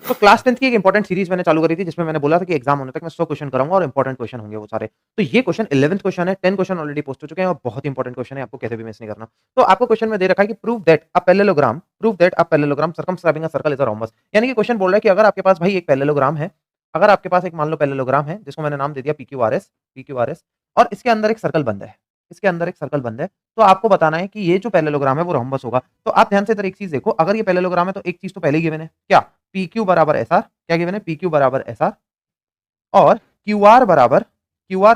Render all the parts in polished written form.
तो class 10th की एक इंपॉर्टेंट सीरीज मैंने चालू करी थी जिसमें मैंने बोला था कि एग्जाम होने तक मैं 100 क्वेश्चन कराऊंगा और इंपॉर्टेंट क्वेश्चन होंगे वो सारे। तो ये क्वेश्चन 11th क्वेश्चन है, 10 क्वेश्चन ऑलरेडी पोस्ट हो चुके हैं और बहुत इंपॉर्टेंट क्वेश्चन है, आपको कैसे भी मिस नहीं करना। तो आपको क्वेश्चन में दे रखा है कि prove that a parallelogram circumscribing a circle is a rhombus. यानी कि क्वेश्चन बोल रहा है कि अगर आपके पास भाई एक पैरेललोग्राम है, अगर आपके पास एक मान लो पैरेललोग्राम है जिसको मैंने नाम दे दिया पीक्यूआरएस और इसके अंदर एक सर्कल बंद है, इसके अंदर एक सर्कल बंद है, तो आपको बताना है कि ये जो पैरेललोग्राम है वो रोम्बस होगा। तो आप ध्यान से इधर एक चीज देखो, अगर ये पैरेललोग्राम है तो एक चीज तो पहले ही गिवन है, क्या? पी क्यू बराबर एस आर, क्या गिवन है? पी क्यू बराबर एस आर और क्यू आर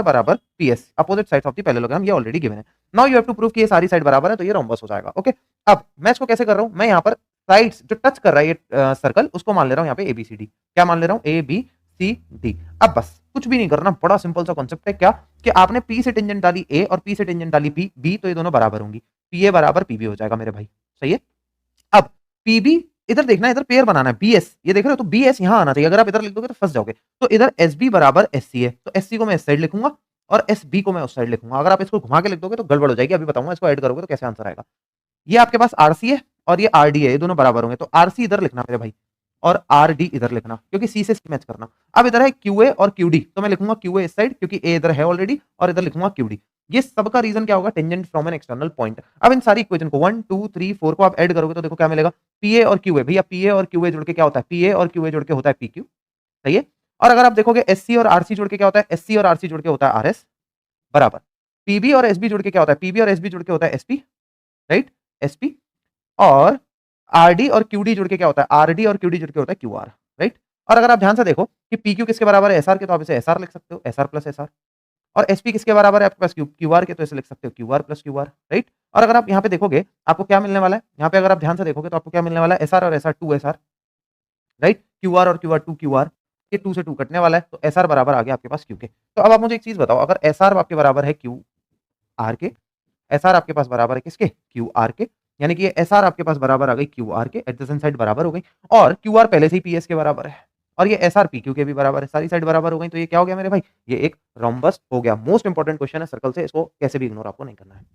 बराबर P S, opposite side of the parallelogram, ये ऑलरेडी गिवन है। Now you have to prove कि ये सारी साइड बराबर है, तो ये रोम्बस हो जाएगा। ओके, अब मैं इसको कैसे कर रहा हूं, मैं यहाँ पर साइड्स जो टच कर रहा है ये सर्कल, उसको मान ले रहा हूं यहाँ पे एबीसीडी। क्या मान ले रहा हूं? A B C D. अब बस कुछ भी नहीं करना, बड़ा सिंपल सा कॉन्सेप्ट है। क्या कि आपने पी से टेंजेंट डाली ए और पी से टेंजेंट डाली बी, तो ये दोनों बराबर होंगी, पी ए बराबर पी बी हो जाएगा मेरे भाई। सही है। अब पीबी इधर देखना है, इधर पेयर बनाना है, बीएस ये देख रहे हो, तो बीएस यहां आना चाहिए, अगर आप इधर लिख दोगे तो फंस जाओगे। तो इधर एसबी बराबर एससी है, तो एससी को मैं इस साइड लिखूंगा और एसबी को मैं उस साइड लिखूंगा। अगर आप इसको घुमा के लिख दोगे तो गड़बड़ हो जाएगी, अभी बताऊंगा इसको ऐड करोगे तो कैसे आंसर आएगा। ये आपके पास आरसी है और ये आरडी है, ये दोनों बराबर होंगे, तो आरसी इधर लिखना मेरे भाई और आरडी इधर लिखना, क्योंकि सी से मैच करना। अब इधर है क्यूए और क्यूडी, तो मैं लिखूंगा क्यूए इस साइड क्योंकि ए इधर है ऑलरेडी, और इधर लिखूंगा क्यूडी। ये सबका रीजन क्या होगा? Tangent from an external point. अब इन सारी इक्वेशन को 1 2 3 4 को आप ऐड करोगे तो देखो क्या मिलेगा, पीए और क्यूए। भैया पीए और क्यूए जुड़ के क्या होता है? पीए और क्यूए जुड़ के होता है पीक्यू। सही है। और अगर आप देखोगे एससी और आरसी जुड़ के क्या होता है? एससी और आरसी जुड़ के होता है आरएस बराबर। पीबी और एसबी जुड़ के क्या होता है? पीबी और एसबी जुड़ के होता है एसपी, राइट, एसपी। और आरडी और क्यूडी जुड़ के क्या होता है? आरडी और क्यूडी जुड़ के होता है क्यूआर, राइट। और अगर आप ध्यान से देखो कि पीक्यू किसके बराबर है? एसआर के, तो आप इसे एसआर लिख सकते हो, एसआर प्लस एसआर। और एसपी किसके बराबर है आपके पास? क्यूआर के, तो इसे लिख सकते हो क्यूआर प्लस क्यूआर, राइट। और अगर आप यहाँ पे देखोगे आपको क्या मिलने वाला है, यहाँ पे अगर आप ध्यान से देखोगे तो आपको क्या मिलने वाला है? एसआर और SR, two SR, right. QR और क्यूआर, टू क्यूआर, ये टू से टू कटने वाला है, तो एसआर बराबर आ गया आपके पास क्यू के। तो अब आप मुझे एक चीज बताओ, अगर एसआर आपके बराबर है क्यू आर के, एसआर आपके पास बराबर है किसके? क्यू आर के, यानी कि ये एसआर आपके पास बराबर आ गई क्यू आर के, एडजेसेंट साइड बराबर हो गई, और क्यू आर पहले से ही पीएस के बराबर है, और ये एसआर पीक्यू के भी बराबर है, सारी साइड बराबर हो गई, तो ये क्या हो गया मेरे भाई? ये एक रोम्बस हो गया। मोस्ट इंपॉर्टेंट क्वेश्चन है सर्कल से, इसको कैसे भी इग्नोर आपको नहीं करना है।